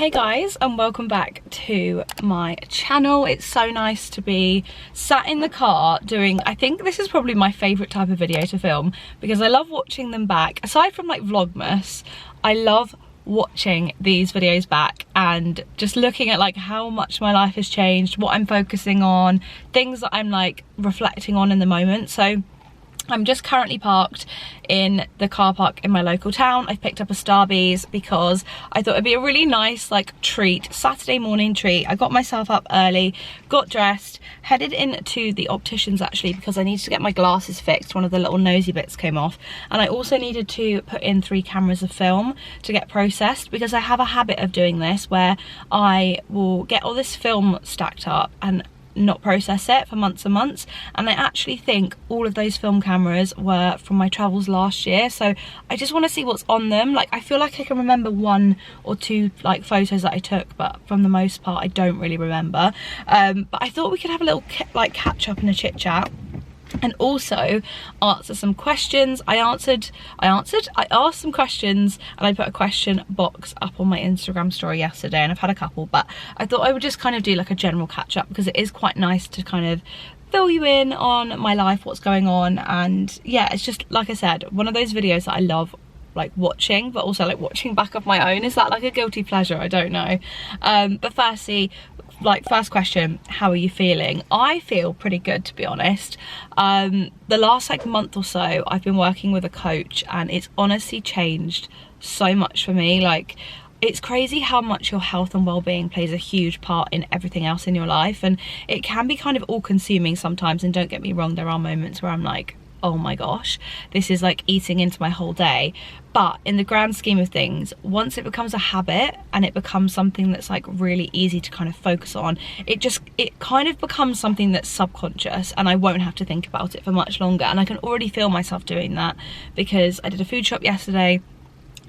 Hey guys, and welcome back to my channel. It's so nice to be sat in the car doing, I think this is probably my favourite type of video to film because I love watching them back. Aside from like Vlogmas, I love watching these videos back and just looking at like how much my life has changed, what I'm focusing on, things that I'm like reflecting on in the moment. So I'm just currently parked in the car park in my local town. I've picked up a Starbucks because I thought it'd be a really nice like treat, Saturday morning treat. I got myself up early, got dressed, headed into the opticians actually because I needed to get my glasses fixed. One of the little nosy bits came off, and I also needed to put in 3 cameras of film to get processed because I have a habit of doing this where I will get all this film stacked up and not process it for months and months. And I actually think all of those film cameras were from my travels last year, so I just want to see what's on them. Like I feel like I can remember 1 or 2 like photos that I took, but from the most part I don't really remember. But I thought we could have a little like catch up and a chit chat and also answer some questions. I asked some questions and I put a question box up on my Instagram story yesterday, and I've had a couple, but I thought I would just kind of do like a general catch up because it is quite nice to kind of fill you in on my life, what's going on. And yeah, it's just like I said, one of those videos that I love like watching, but also like watching back of my own. Is that like a guilty pleasure? I don't know. But firstly, like first question, how are you feeling? I feel pretty good, to be honest. The last like month or so I've been working with a coach and it's honestly changed so much for me. Like it's crazy how much your health and well-being plays a huge part in everything else in your life, and it can be kind of all-consuming sometimes. And don't get me wrong, there are moments where I'm like, oh my gosh, this is like eating into my whole day. But in the grand scheme of things, once it becomes a habit and it becomes something that's like really easy to kind of focus on, it kind of becomes something that's subconscious and I won't have to think about it for much longer. And I can already feel myself doing that because I did a food shop yesterday,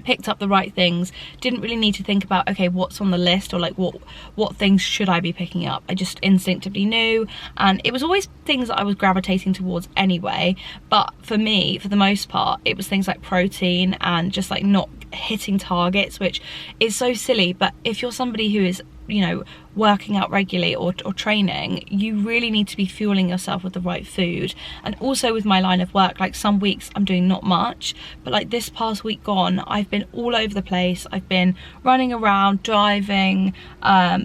picked up the right things, didn't really need to think about, okay, what's on the list or like what things should I be picking up. I just instinctively knew, and it was always things that I was gravitating towards anyway. But for me, for the most part, it was things like protein and just like not hitting targets, which is so silly. But if you're somebody who is, you know, working out regularly or training, you really need to be fueling yourself with the right food. And also with my line of work, like some weeks I'm doing not much, but like this past week gone, I've been all over the place. I've been running around, driving,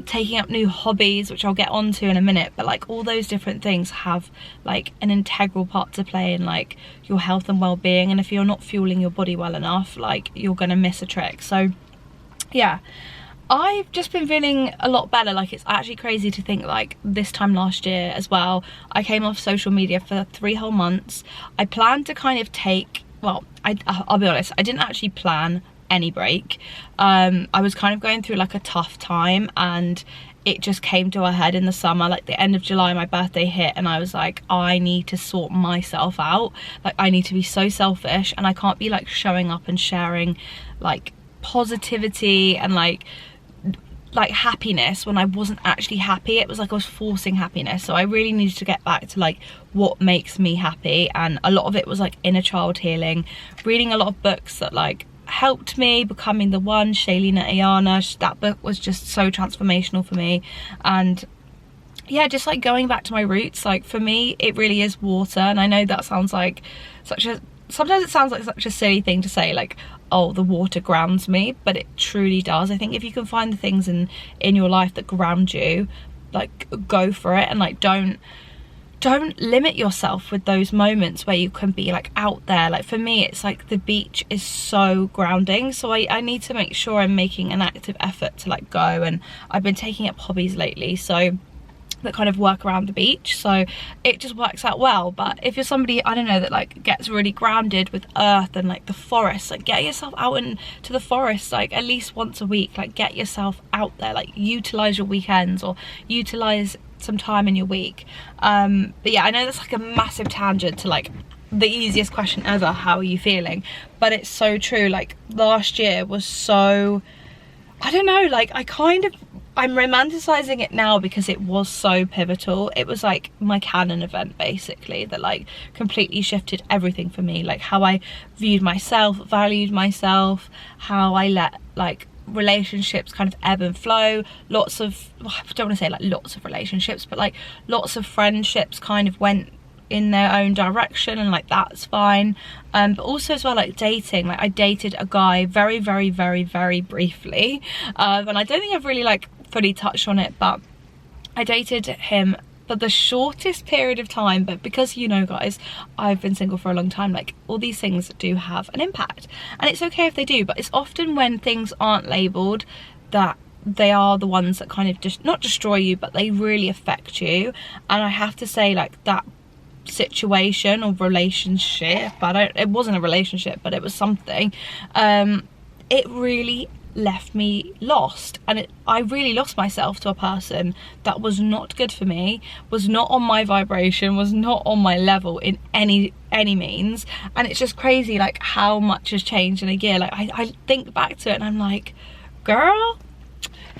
taking up new hobbies, which I'll get onto in a minute. But like all those different things have like an integral part to play in like your health and well-being. And if you're not fueling your body well enough, like you're gonna miss a trick. So yeah, I've just been feeling a lot better. Like it's actually crazy to think like this time last year as well, I came off social media for 3 whole months. I planned to kind of take, well, I'll be honest, I didn't actually plan any break. I was kind of going through like a tough time and it just came to a head in the summer. Like the end of July, my birthday hit and I was like, I need to sort myself out. Like I need to be so selfish and I can't be like showing up and sharing like positivity and like happiness when I wasn't actually happy. It was like I was forcing happiness. So I really needed to get back to like what makes me happy, and a lot of it was like inner child healing, reading a lot of books that like helped me, Becoming the One, Shailina Ayana. That book was just so transformational for me. And yeah, just like going back to my roots. Like for me, it really is water. And I know that sounds like sometimes it sounds like such a silly thing to say, like, oh, the water grounds me, but it truly does. I think if you can find the things in your life that ground you, like go for it. And like don't limit yourself with those moments where you can be like out there. Like for me, it's like the beach is so grounding, so I need to make sure I'm making an active effort to like go. And I've been taking up hobbies lately, so that kind of work around the beach, so it just works out well. But if you're somebody, I don't know, that like gets really grounded with earth and like the forest, like get yourself out into the forest like at least once a week. Like get yourself out there, like utilize your weekends or utilize some time in your week. But yeah, I know that's like a massive tangent to like the easiest question ever, how are you feeling? But it's so true. Like last year was so, I don't know, like I'm romanticizing it now because it was so pivotal. It was like my canon event basically that like completely shifted everything for me. Like how I viewed myself, valued myself, how I let like relationships kind of ebb and flow. Lots of, well, I don't want to say like lots of relationships, but like lots of friendships kind of went in their own direction, and like that's fine. But also as well, like dating, like I dated a guy very briefly, and I don't think I've really like fully touched on it, but I dated him for the shortest period of time. But because, you know guys, I've been single for a long time, like all these things do have an impact, and it's okay if they do, but it's often when things aren't labelled that they are the ones that kind of just not destroy you, but they really affect you. And I have to say, like, that situation or relationship, it wasn't a relationship, but it was something, it really left me lost, and I really lost myself to a person that was not good for me, was not on my vibration, was not on my level in any means. And it's just crazy like how much has changed in a year. Like I think back to it and I'm like, girl,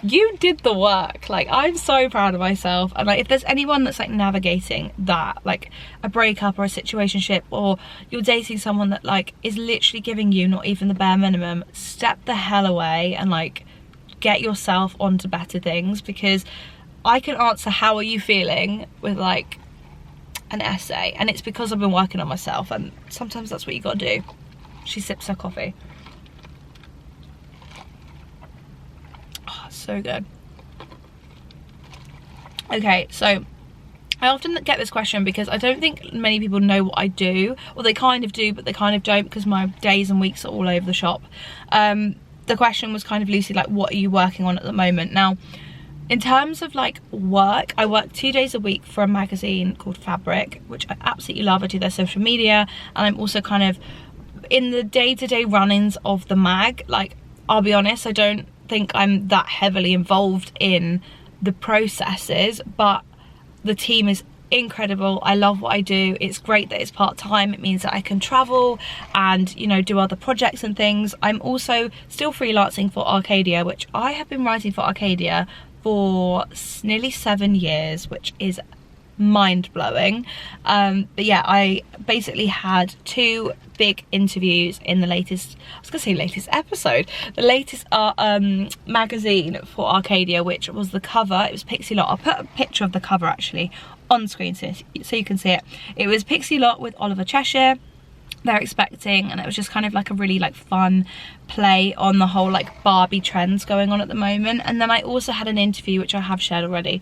you did the work. Like, I'm so proud of myself. And like, if there's anyone that's like navigating that, like a breakup or a situationship, or you're dating someone that like is literally giving you not even the bare minimum, step the hell away and like get yourself onto better things. Because I can answer how are you feeling with like an essay, and it's because I've been working on myself, and sometimes that's what you gotta do. She sips her coffee. So good. Okay, so I often get this question because I don't think many people know what I do, or they kind of do but they kind of don't, because my days and weeks are all over the shop. The question was kind of loosely like, what are you working on at the moment? Now, in terms of like work, I work 2 days a week for a magazine called Fabric, which I absolutely love. I do their social media, and I'm also kind of in the day-to-day runnings of the mag. Like, I'll be honest, I don't think I'm that heavily involved in the processes, but the team is incredible. I love what I do. It's great that it's part-time. It means that I can travel and, you know, do other projects and things. I'm also still freelancing for Arcadia, which I have been writing for Arcadia for nearly 7 years, which is mind-blowing. But yeah, I basically had 2 big interviews in the latest, I was gonna say latest episode, the latest magazine for Arcadia, which was the cover. It was Pixie Lot. I'll put a picture of the cover actually on screen so you can see it. It was Pixie Lot with Oliver Cheshire. They're expecting, and it was just kind of like a really like fun play on the whole like Barbie trends going on at the moment. And then I also had an interview, which I have shared already,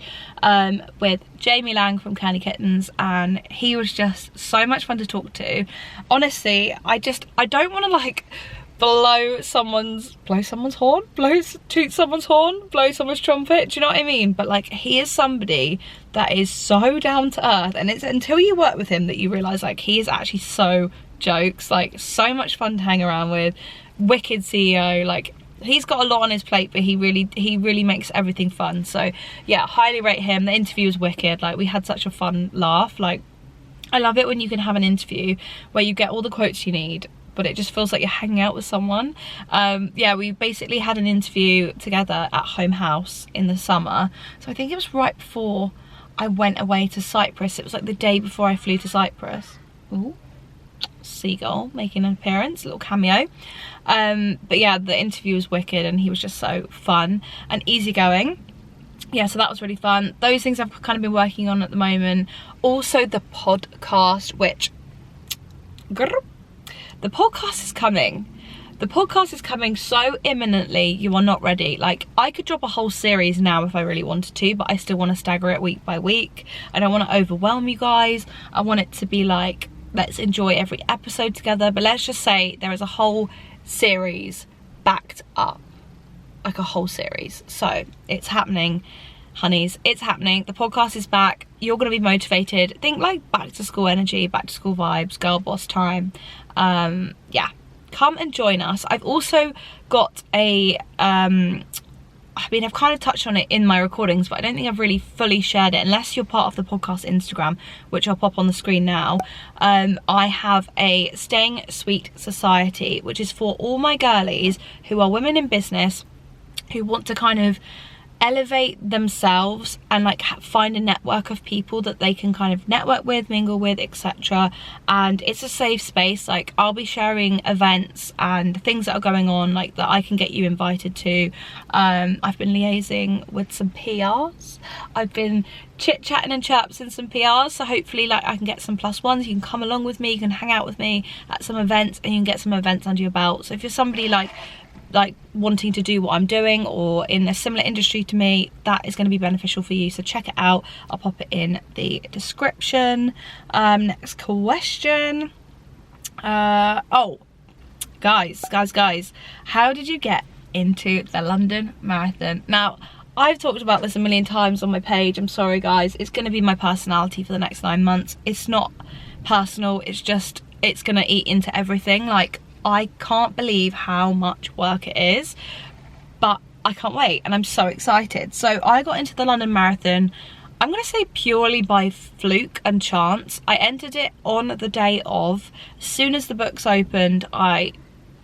with Jamie Lang from Curly Kittens, and he was just so much fun to talk to. Honestly, I don't want to like toot someone's horn, blow someone's trumpet, do you know what I mean? But like, he is somebody that is so down to earth, and it's until you work with him that you realise like he is actually so jokes, like so much fun to hang around with. Wicked CEO. Like, he's got a lot on his plate, but he really makes everything fun. So yeah, highly rate him. The interview was wicked. Like, we had such a fun laugh. Like, I love it when you can have an interview where you get all the quotes you need, but it just feels like you're hanging out with someone. Yeah, we basically had an interview together at Home House in the summer. So I think it was right before I went away to Cyprus. It was like the day before I flew to Cyprus. Ooh, seagull making an appearance, a little cameo. But yeah, the interview was wicked, and he was just so fun and easygoing. Yeah, so that was really fun. Those things I've kind of been working on at the moment. Also the podcast, which... the podcast is coming. The podcast is coming so imminently, you are not ready. Like, I could drop a whole series now if I really wanted to, but I still want to stagger it week by week. I don't want to overwhelm you guys. I want it to be like, let's enjoy every episode together. But let's just say there is a whole series backed up, like a whole series. So it's happening, honeys, it's happening. The podcast is back. You're going to be motivated. Think like back to school energy, back to school vibes, girl boss time. Yeah, come and join us. I've also got a I mean, I've kind of touched on it in my recordings, but I don't think I've really fully shared it, unless you're part of the podcast Instagram, which I'll pop on the screen now. I have a Staying Sweet Society, which is for all my girlies who are women in business, who want to kind of elevate themselves and like find a network of people that they can kind of network with, mingle with, etc. And it's a safe space. Like I'll be sharing events and things that are going on, like that I can get you invited to. I've been liaising with some PRs. I've been chit-chatting and chirping some PRs, so hopefully like I can get some +1s. You can come along with me, you can hang out with me at some events, and you can get some events under your belt. So if you're somebody like wanting to do what I'm doing or in a similar industry to me, that is going to be beneficial for you, so check it out. I'll pop it in the description. Next question. Oh, guys, how did you get into the London Marathon? Now, I've talked about this a million times on my page. I'm sorry guys, it's going to be my personality for the next 9 months. It's not personal, it's just, it's going to eat into everything. Like, I can't believe how much work it is, but I can't wait and I'm so excited. So I got into the London Marathon, I'm going to say purely by fluke and chance. I entered it on the day of. As soon as the books opened, I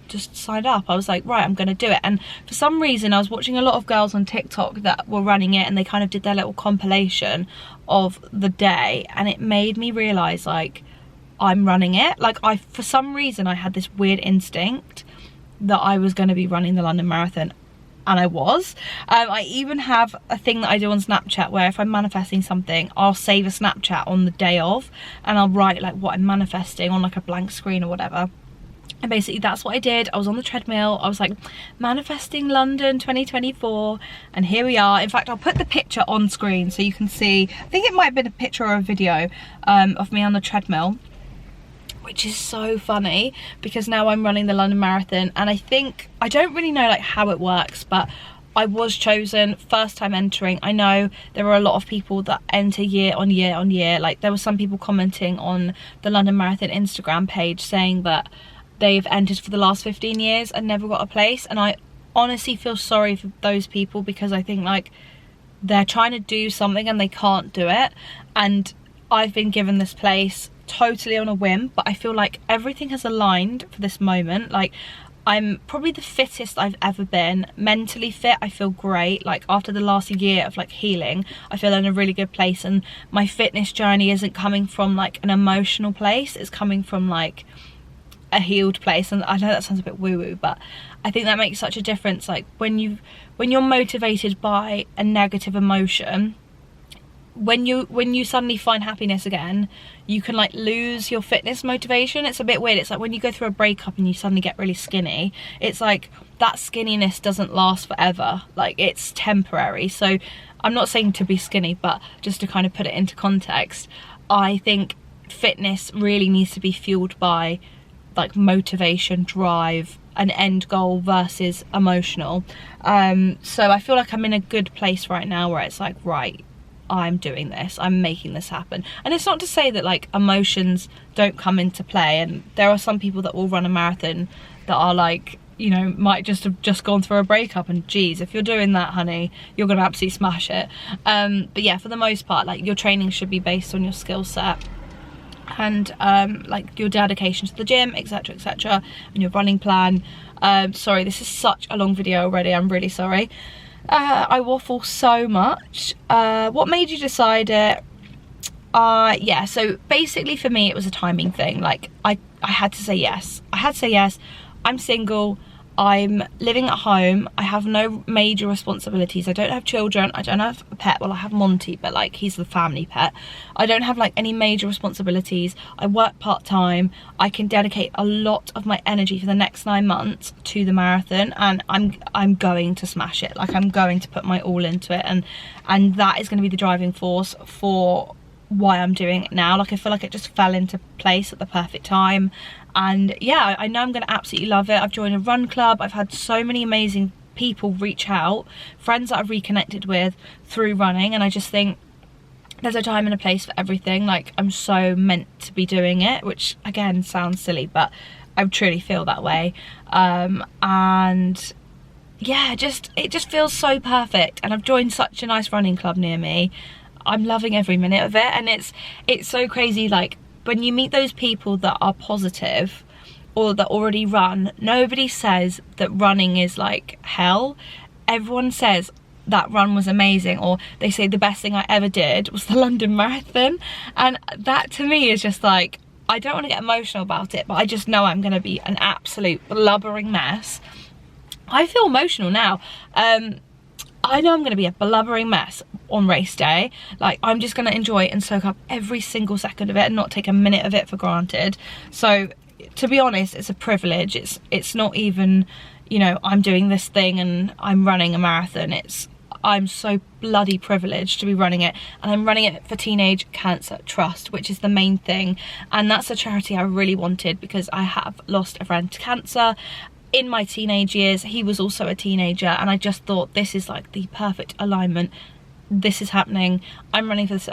just signed up. I was like, right, I'm going to do it. And for some reason I was watching a lot of girls on TikTok that were running it, and they kind of did their little compilation of the day, and it made me realise like, I'm running it. Like for some reason I had this weird instinct that I was going to be running the London Marathon, and I was. I even have a thing that I do on Snapchat where if I'm manifesting something, I'll save a Snapchat on the day of and I'll write like what I'm manifesting on like a blank screen or whatever. And basically that's what I did. I was on the treadmill, I was like, manifesting London 2024, and here we are. In fact, I'll put the picture on screen so you can see. I think it might have been a picture or a video of me on the treadmill, which is so funny because now I'm running the London Marathon. And I think, I don't really know like how it works, but I was chosen first time entering. I know there are a lot of people that enter year on year on year. Like there were some people commenting on the London Marathon Instagram page saying that they've entered for the last 15 years and never got a place. And I honestly feel sorry for those people because I think like they're trying to do something and they can't do it. And I've been given this place totally on a whim, but I feel like everything has aligned for this moment. Like I'm probably the fittest I've ever been, mentally fit. I feel great. Like after the last year of like healing, I feel in a really good place, and my fitness journey isn't coming from like an emotional place, it's coming from like a healed place. And I know that sounds a bit woo-woo, but I think that makes such a difference. Like when you're motivated by a negative emotion, when you suddenly find happiness again, you can like lose your fitness motivation. It's a bit weird. It's like when you go through a breakup and you suddenly get really skinny, it's like that skinniness doesn't last forever, like it's temporary. So I'm not saying to be skinny, but just to kind of put it into context, I think fitness really needs to be fueled by like motivation, drive, an end goal versus emotional. So I feel like I'm in a good place right now where it's like, right, I'm doing this, I'm making this happen. And it's not to say that like emotions don't come into play, and there are some people that will run a marathon that are like, you know, might just have just gone through a breakup, and geez, if you're doing that, honey, you're gonna absolutely smash it. But yeah, for the most part, like your training should be based on your skill set and like your dedication to the gym, etc, etc, and your running plan. Sorry, this is such a long video already, I'm really sorry. I waffle so much. What made you decide it? Yeah, so basically for me it was a timing thing. Like I had to say yes. I had to say yes. I'm single, I'm living at home, I have no major responsibilities, I don't have children, I don't have a pet. Well, I have Monty, but like he's the family pet. I don't have like any major responsibilities, I work part-time, I can dedicate a lot of my energy for the next 9 months to the marathon, and I'm going to smash it. Like I'm going to put my all into it, and that is going to be the driving force for why I'm doing it now. Like I feel like it just fell into place at the perfect time. And yeah, I know I'm going to absolutely love it. I've joined a run club, I've had so many amazing people reach out, friends that I've reconnected with through running, and I just think there's a time and a place for everything. Like I'm so meant to be doing it, which again sounds silly, but I truly feel that way. And yeah, it just feels so perfect, and I've joined such a nice running club near me. I'm loving every minute of it, and it's so crazy. Like when you meet those people that are positive or that already run, nobody says that running is like hell. Everyone says, that run was amazing, or they say the best thing I ever did was the London Marathon. And that to me is just like, I don't want to get emotional about it, but I just know I'm going to be an absolute blubbering mess. I feel emotional now. I know I'm going to be a blubbering mess on race day. Like, I'm just going to enjoy and soak up every single second of it and not take a minute of it for granted. So to be honest, it's a privilege. It's not even, you know, I'm doing this thing and I'm running a marathon. I'm so bloody privileged to be running it, and I'm running it for Teenage Cancer Trust, which is the main thing, and that's a charity I really wanted because I have lost a friend to cancer in my teenage years. He was also a teenager, and I just thought this is like the perfect alignment. This is happening. I'm running for this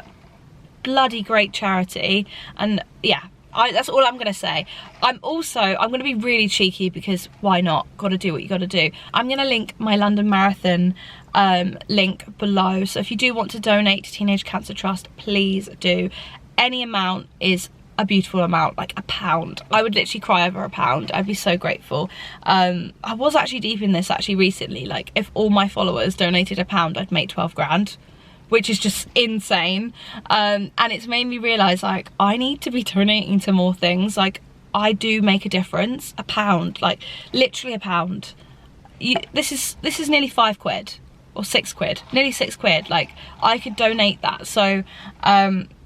bloody great charity, and yeah, that's all I'm gonna say. I'm gonna be really cheeky because why not? Gotta do what you gotta do. I'm gonna link my London Marathon link below, so if you do want to donate to Teenage Cancer Trust, please do. Any amount is a beautiful amount, like £1. I would literally cry over £1. I'd be so grateful. I was actually deep in this actually recently, like if all my followers donated £1, I'd make 12 grand, which is just insane. And it's made me realise, like, I need to be donating to more things. Like, I do make a difference. £1, like literally £1. This is nearly £5 or £6, nearly £6. Like, I could donate that. So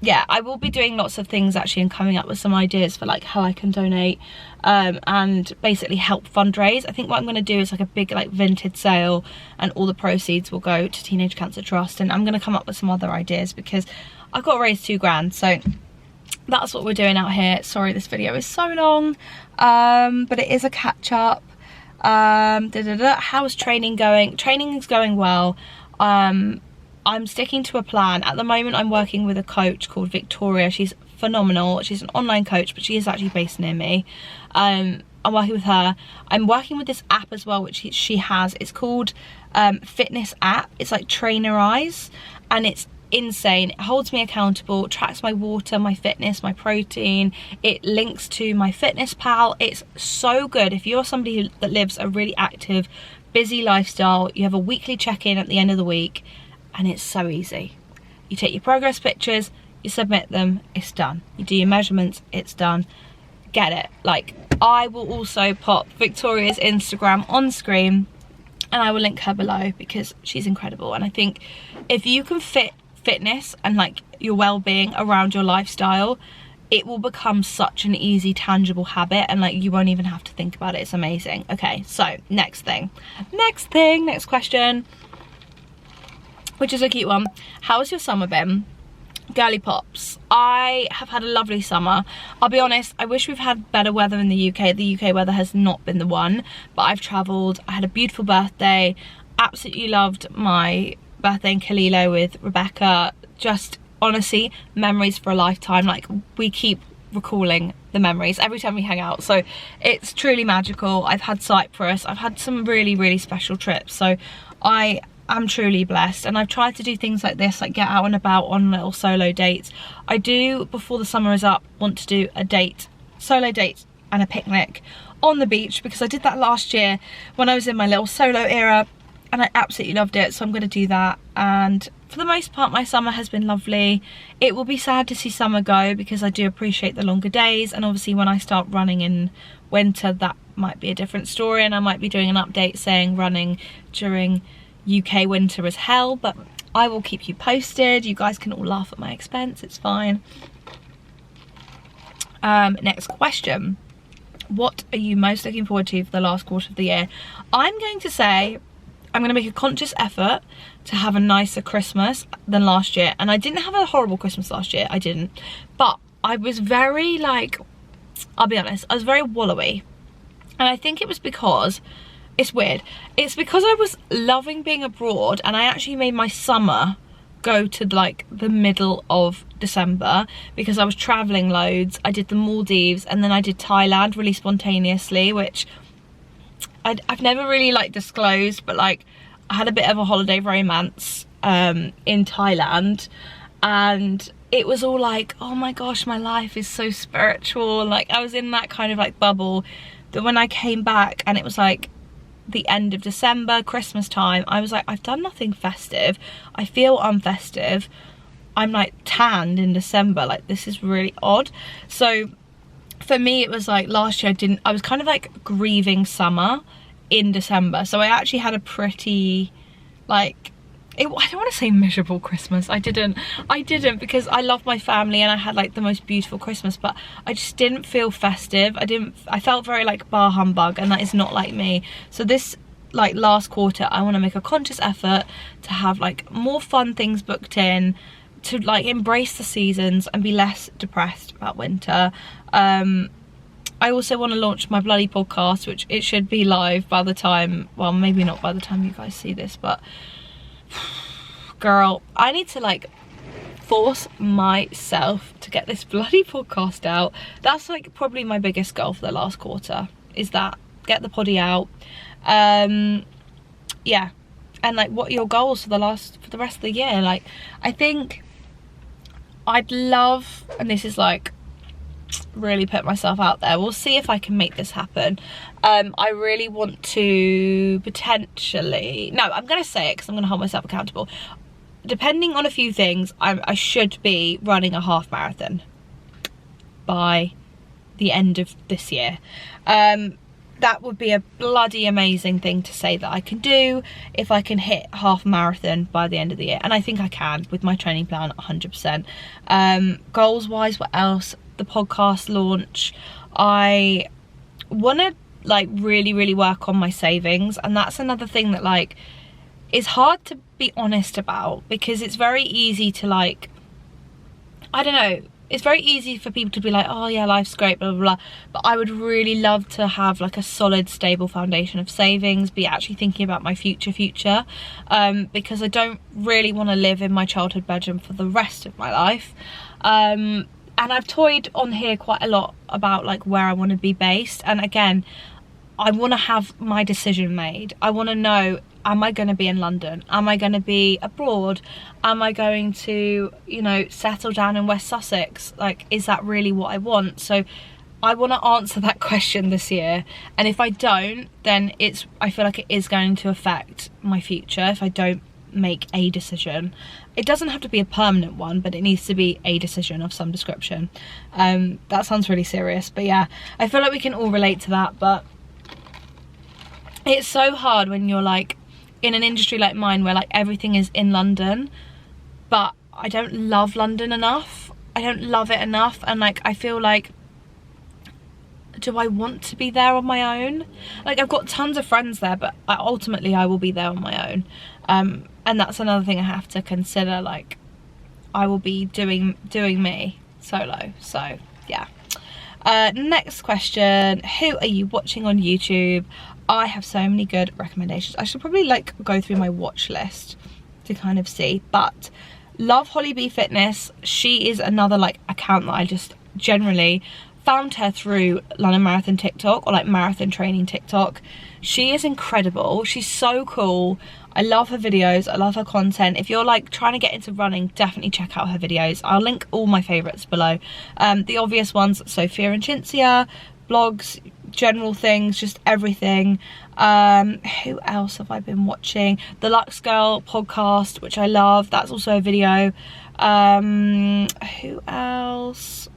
yeah, I will be doing lots of things actually and coming up with some ideas for like how I can donate and basically help fundraise. I think what I'm going to do is like a big like vintage sale, and all the proceeds will go to Teenage Cancer Trust, and I'm going to come up with some other ideas because I've got to raise £2 grand. So that's what we're doing out here. Sorry this video is so long, but it is a catch up. How's training going? Training is going well. I'm sticking to a plan. At the moment I'm working with a coach called Victoria. She's phenomenal. She's an online coach, but she is actually based near me. I'm working with her. I'm working with this app as well, which she has. It's called Fitness App. It's like Trainer Eyes, and it's insane. It holds me accountable, tracks my water, my fitness, my protein. It links to my Fitness Pal. It's so good. If you're somebody that lives a really active, busy lifestyle, you have a weekly check-in at the end of the week, and it's so easy. You take your progress pictures, you submit them, it's done. You do your measurements, it's done. Get it? Like, I will also pop Victoria's Instagram on screen, and I will link her below because she's incredible. And I think if you can fit fitness and like your well-being around your lifestyle, it will become such an easy, tangible habit, and like you won't even have to think about it. It's amazing. Okay, so next question, which is a cute one. How has your summer been? Girly pops, I have had a lovely summer. I'll be honest, I wish we've had better weather in the UK. The UK weather has not been the one, but I've travelled. I had a beautiful birthday. Absolutely loved my birthday in Kalilo with Rebecca. Just honestly, memories for a lifetime. Like, we keep recalling the memories every time we hang out, so it's truly magical. I've had Cyprus. I've had some really, really special trips, so I'm truly blessed, and I've tried to do things like this, like get out and about on little solo dates. I do, before the summer is up, want to do a solo date and a picnic on the beach, because I did that last year when I was in my little solo era and I absolutely loved it. So I'm going to do that, and for the most part my summer has been lovely. It will be sad to see summer go because I do appreciate the longer days, and obviously when I start running in winter that might be a different story, and I might be doing an update saying running during UK winter is hell, but I will keep you posted. You guys can all laugh at my expense, it's fine. Next question. What are you most looking forward to for the last quarter of the year? I'm going to say I'm going to make a conscious effort to have a nicer Christmas than last year, and I didn't have a horrible Christmas last year, I didn't, but I was very, like, I'll be honest, I was very wallowy, and I think it was because it's weird. It's because I was loving being abroad, and I actually made my summer go to like the middle of December because I was traveling loads. I did the Maldives, and then I did Thailand really spontaneously, which I've never really like disclosed, but like I had a bit of a holiday romance in Thailand, and it was all like, oh my gosh, my life is so spiritual. Like, I was in that kind of like bubble that when I came back, and it was like, the end of December, Christmas time, I was like, I've done nothing festive. I feel unfestive. I'm like tanned in December. Like, this is really odd. So for me, it was like last year I was kind of like grieving summer in December. So I actually had a pretty like, I don't want to say miserable Christmas. I didn't because I love my family and I had like the most beautiful Christmas, but I just didn't feel festive. I felt very like bar humbug, and that is not like me. So this like last quarter, I want to make a conscious effort to have like more fun things booked in, to like embrace the seasons and be less depressed about winter. I also want to launch my bloody podcast, which it should be live by the time, well, maybe not by the time you guys see this, but girl, I need to like force myself to get this bloody podcast out. That's like probably my biggest goal for the last quarter, is that get the poddy out. Yeah, and like, what are your goals for the rest of the year? Like, I think I'd love, and this is like really put myself out there, we'll see if I can make this happen. I really want to potentially, no, I'm gonna say it because I'm gonna hold myself accountable. Depending on a few things, I should be running a half marathon by the end of this year. That would be a bloody amazing thing to say that I can do, if I can hit half marathon by the end of the year. And I think I can with my training plan, 100%. Goals wise, what else? The podcast launch. I want to like really work on my savings, and that's another thing that like is hard to be honest about, because it's very easy to like, I don't know, it's very easy for people to be like, oh yeah, life's great, blah blah blah, but I would really love to have like a solid, stable foundation of savings, be actually thinking about my future, because I don't really want to live in my childhood bedroom for the rest of my life. And I've toyed on here quite a lot about like where I want to be based, and again, I want to have my decision made. I want to know, am I going to be in London? Am I going to be abroad? Am I going to, you know, settle down in West Sussex? Like, is that really what I want? So I want to answer that question this year, and if I don't, then I feel like it is going to affect my future if I don't make a decision. It doesn't have to be a permanent one, but it needs to be a decision of some description. That sounds really serious, but yeah, I feel like we can all relate to that. But it's so hard when you're like in an industry like mine where like everything is in London, but I don't love London enough. I don't love it enough, and like I feel like, do I want to be there on my own? Like, I've got tons of friends there, but ultimately I will be there on my own. And that's another thing I have to consider, like I will be doing me solo. So yeah. Next question, who are you watching on YouTube? I have so many good recommendations. I should probably like go through my watch list to kind of see, but love Holly B Fitness. She is another like account that I just generally found her through London Marathon TikTok, or like marathon training TikTok. She is incredible. She's so cool. I love her videos. I love her content. If you're like trying to get into running, definitely check out her videos. I'll link all my favorites below. The obvious ones, Sophia and Cinzia, blogs, general things, just everything. Who else have I been watching? The Lux Girl podcast, which I love. That's also a video. Who else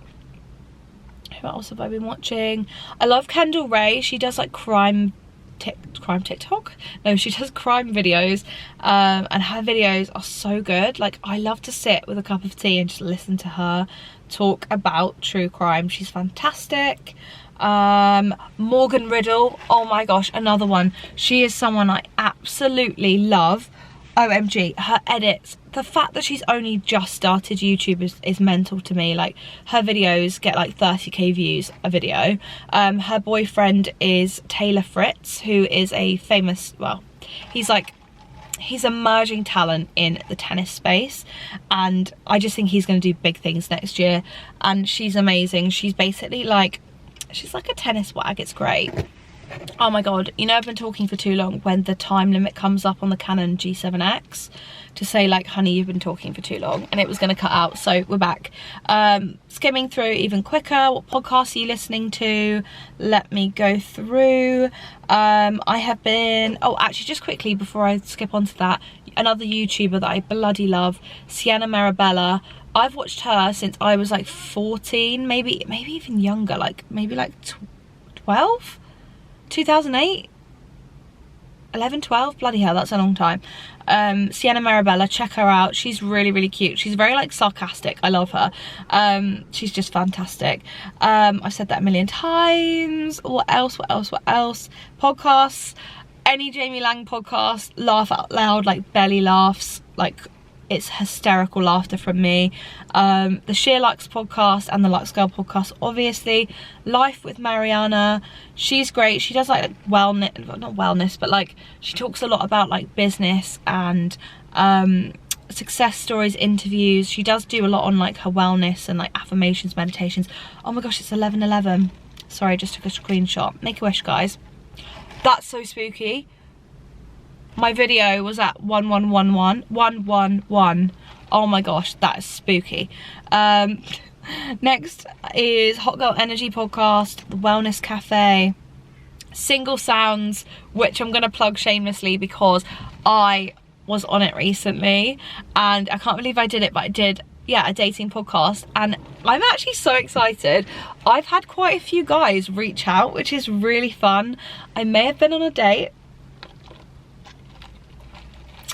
have I been watching? I love Kendall Ray. She does like crime TikTok? No, she does crime videos, and her videos are so good. Like, I love to sit with a cup of tea and just listen to her talk about true crime. She's fantastic. Morgan Riddle, oh my gosh, another one. She is someone I absolutely love. OMG, her edits, the fact that she's only just started YouTube is mental to me. Like, her videos get like 30k views a video. Her boyfriend is Taylor Fritz, who is a famous, well, he's emerging talent in the tennis space, and I just think he's going to do big things next year. And she's amazing. She's basically like, she's like a tennis wag. It's great. Oh my god, you know I've been talking for too long when the time limit comes up on the Canon G7X to say like, honey, you've been talking for too long, and it was going to cut out, so we're back. Skimming through even quicker, what podcasts are you listening to? Let me go through. I have been, oh actually just quickly before I skip on to that, another YouTuber that I bloody love, Sienna Marabella. I've watched her since I was like 14, maybe even younger, like maybe like 12? 2008? 11, 12? Bloody hell, that's a long time. Sienna Marabella, check her out. She's really, really cute. She's very like sarcastic. I love her. She's just fantastic. I've said that a million times. What else? Podcasts. Any Jamie Lang podcast, laugh out loud, like belly laughs, like it's hysterical laughter from me. The Sheer Lux podcast and the Lux Girl podcast, obviously. Life with Mariana, she's great. She does like wellness, not wellness, but like she talks a lot about like business and success stories, interviews. She does do a lot on like her wellness and like affirmations, meditations. Oh my gosh, it's 11:11. Sorry, I just took a screenshot. Make a wish, guys. That's so spooky. My video was at 111. Oh my gosh, that is spooky. Next is Hot Girl Energy podcast, the Wellness Cafe, Single Sounds, which I'm gonna plug shamelessly because I was on it recently and I can't believe I did it, but I did. Yeah, a dating podcast, and I'm actually so excited. I've had quite a few guys reach out, which is really fun. I may have been on a date.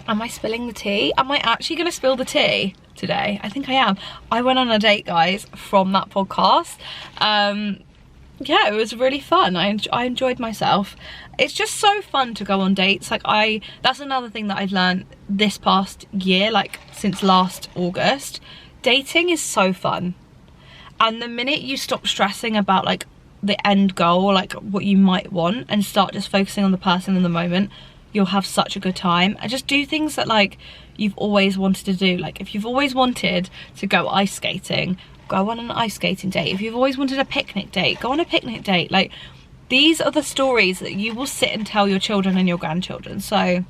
Am I spilling the tea? Am I actually going to spill the tea today? I think I am. I went on a date, guys, from that podcast. Yeah, it was really fun. I enjoyed myself. It's just so fun to go on dates. Like that's another thing that I've learned this past year, like since last August. Dating is so fun. And the minute you stop stressing about like the end goal, like what you might want, and start just focusing on the person in the moment, you'll have such a good time. And just do things that like you've always wanted to do. Like if you've always wanted to go ice skating, go on an ice skating date. If you've always wanted a picnic date, go on a picnic date. Like these are the stories that you will sit and tell your children and your grandchildren. So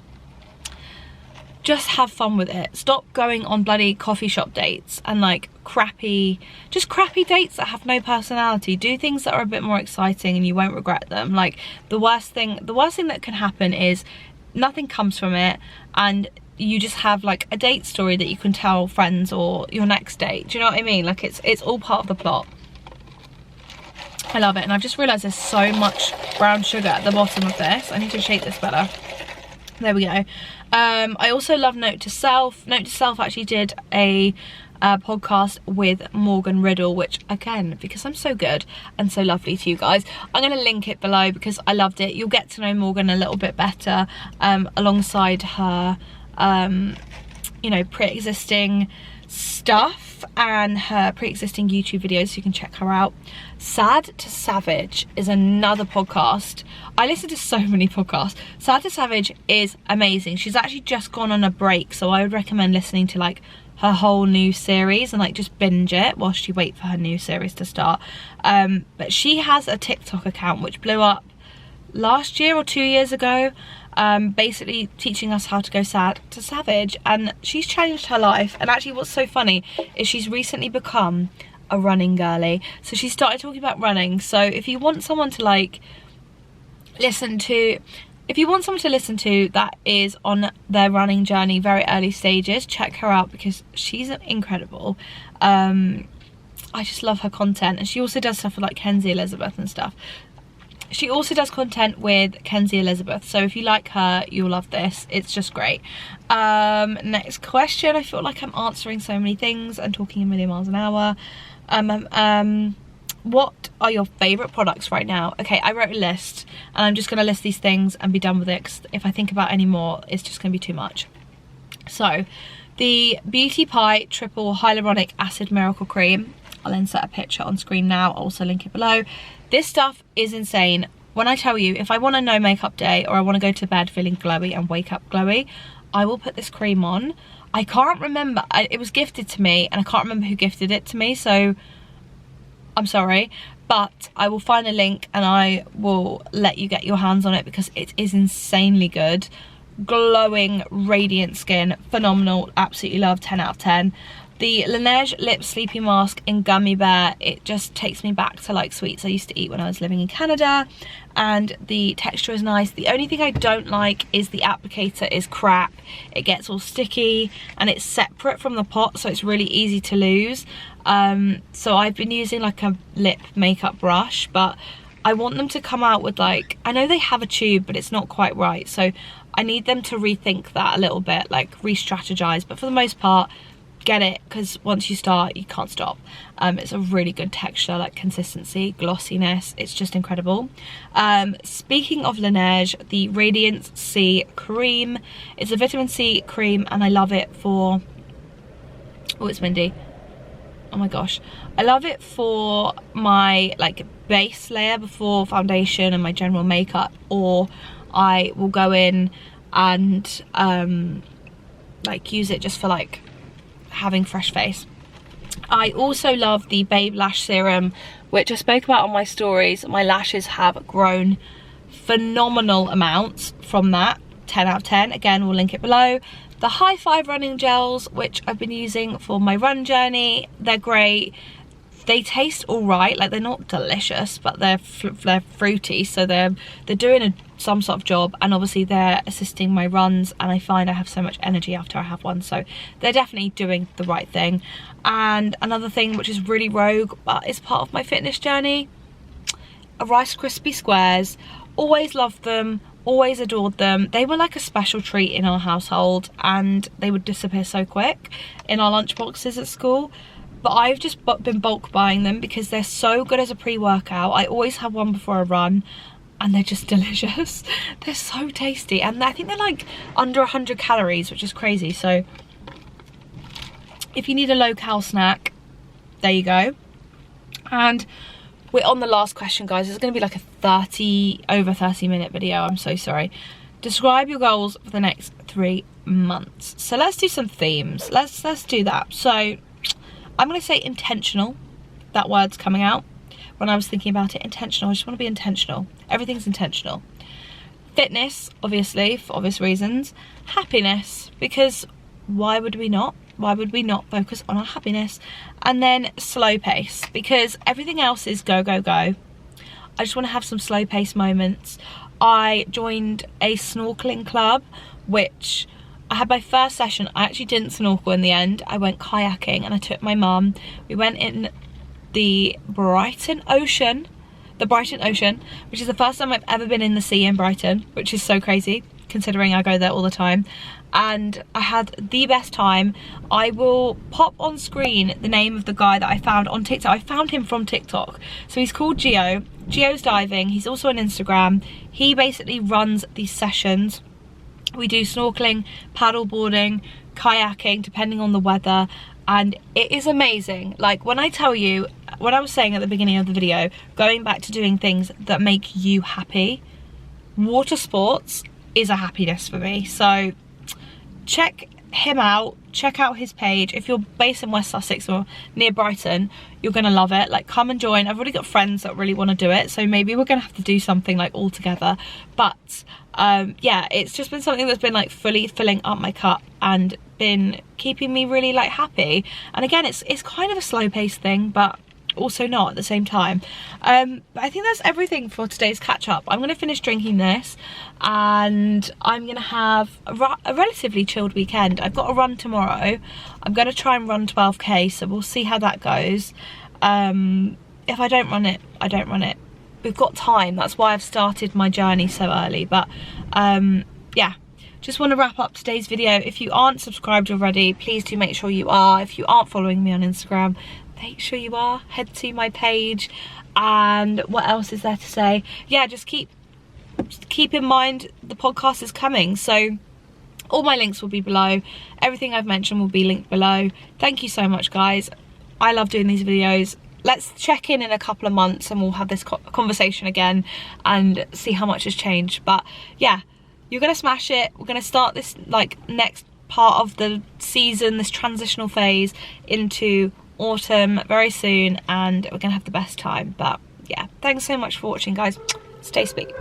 just have fun with it. Stop going on bloody coffee shop dates and like crappy dates that have no personality. Do things that are a bit more exciting and you won't regret them. Like the worst thing that can happen is nothing comes from it and you just have like a date story that you can tell friends or your next date. Do you know what I mean? Like it's all part of the plot. I love it. And I've just realized there's so much brown sugar at the bottom of this. I need to shake this better. There we go. I also love Note to Self. Note to Self actually did a podcast with Morgan Riddle, which again, because I'm so good and so lovely to you guys, I'm going to link it below because I loved it. You'll get to know Morgan a little bit better alongside her you know, pre-existing stuff and her pre-existing YouTube videos, so you can check her out. Sad to Savage is another podcast. I listen to so many podcasts. Sad to Savage is amazing. She's actually just gone on a break, so I would recommend listening to like her whole new series and like just binge it whilst you wait for her new series to start. But she has a TikTok account which blew up last year or 2 years ago, basically teaching us how to go sad to savage, and she's changed her life. And actually what's so funny is she's recently become a running girly, so she started talking about running. So if you want someone to like listen to, that is on their running journey, very early stages, check her out because she's incredible. I just love her content, and she also does stuff with like Kenzie Elizabeth and stuff. She also does content with Kenzie Elizabeth, so if you like her, you'll love this. It's just great. Next question. I feel like I'm answering so many things and talking a million miles an hour. What are your favourite products right now? Okay, I wrote a list, and I'm just going to list these things and be done with it, 'cause if I think about any more, it's just going to be too much. So, the Beauty Pie Triple Hyaluronic Acid Miracle Cream. I'll insert a picture on screen now. I'll also link it below. This stuff is insane. When I tell you, if I want a no makeup day or I want to go to bed feeling glowy and wake up glowy, I will put this cream on. I can't remember. It was gifted to me and I can't remember who gifted it to me, so I'm sorry. but I will find a link and I will let you get your hands on it because it is insanely good. Glowing, radiant skin, phenomenal, absolutely love, 10 out of 10. The Laneige Lip Sleepy Mask in Gummy Bear, it just takes me back to like sweets I used to eat when I was living in Canada, and the texture is nice. The only thing I don't like is the applicator is crap. It gets all sticky and it's separate from the pot, so it's really easy to lose. So I've been using like a lip makeup brush, but I want them to come out with like, I know they have a tube, but it's not quite right. So I need them to rethink that a little bit, like re-strategize. But for the most part, get it, because once you start, you can't stop. It's a really good texture, like consistency, glossiness. It's just incredible. Speaking of Laneige, the Radiance C Cream. It's a vitamin C cream and I love it for... Oh, it's windy. Oh my gosh. I love it for my like base layer before foundation and my general makeup, or I will go in and like use it just for like having fresh face. I also love the Babe Lash Serum, which I spoke about on my stories. My lashes have grown phenomenal amounts from that. 10 out of 10. Again, we'll link it below. The High Five running gels, which I've been using for my run journey, they're great. They taste all right, like they're not delicious, but they're fruity, so they're doing some sort of job, and obviously they're assisting my runs, and I find I have so much energy after I have one, so they're definitely doing the right thing. And another thing which is really rogue, but is part of my fitness journey, Rice Krispie Squares. Always loved them, always adored them. They were like a special treat in our household, and they would disappear so quick in our lunch boxes at school. But I've just been bulk buying them because they're so good as a pre-workout. I always have one before a run and they're just delicious. They're so tasty, and I think they're like under 100 calories, which is crazy. So if you need a low-cal snack, there you go. And we're on the last question, guys. It's going to be like a over 30 minute video. I'm so sorry. Describe your goals for the next 3 months. So let's do some themes. Let's do that. So I'm going to say intentional. That word's coming out when I was thinking about it. Intentional. I just want to be intentional. Everything's intentional. Fitness, obviously, for obvious reasons. Happiness, because why would we not? Why would we not focus on our happiness? And then slow pace, because everything else is go, go, go. I just want to have some slow pace moments. I joined a snorkeling club, which I had my first session. I actually didn't snorkel in the end. I went kayaking and I took my mum. We went in the Brighton Ocean, which is the first time I've ever been in the sea in Brighton, which is so crazy considering I go there all the time. And I had the best time. I will pop on screen the name of the guy that I found on TikTok. I found him from TikTok. So he's called Geo. Geo's Diving. He's also on Instagram. He basically runs these sessions. We do snorkeling, paddle boarding, kayaking, depending on the weather, and it is amazing. Like when I tell you, what I was saying at the beginning of the video, going back to doing things that make you happy, water sports is a happiness for me. So check him out, check out his page. If you're based in West Sussex or near Brighton, you're gonna love it. Like, come and join. I've already got friends that really want to do it, so maybe we're gonna have to do something like all together. But yeah, it's just been something that's been like fully filling up my cup and been keeping me really like happy. And again, it's kind of a slow paced thing, but also not at the same time. But I think that's everything for today's catch up. I'm gonna finish drinking this and I'm gonna have a relatively chilled weekend. I've got a run tomorrow. I'm gonna try and run 12k, so we'll see how that goes. If I don't run it, I don't run it. We've got time. That's why I've started my journey so early. But yeah, just want to wrap up today's video. If you aren't subscribed already, please do make sure you are. If you aren't following me on Instagram, make sure you are. Head to my page. And what else is there to say? Yeah, just keep in mind the podcast is coming. So all my links will be below. Everything I've mentioned will be linked below. Thank you so much, guys. I love doing these videos. Let's check in a couple of months and we'll have this conversation again and see how much has changed. But yeah, you're gonna smash it. We're gonna start this like next part of the season, this transitional phase into autumn very soon, and we're gonna have the best time. But yeah, thanks so much for watching, guys. Stay sweet.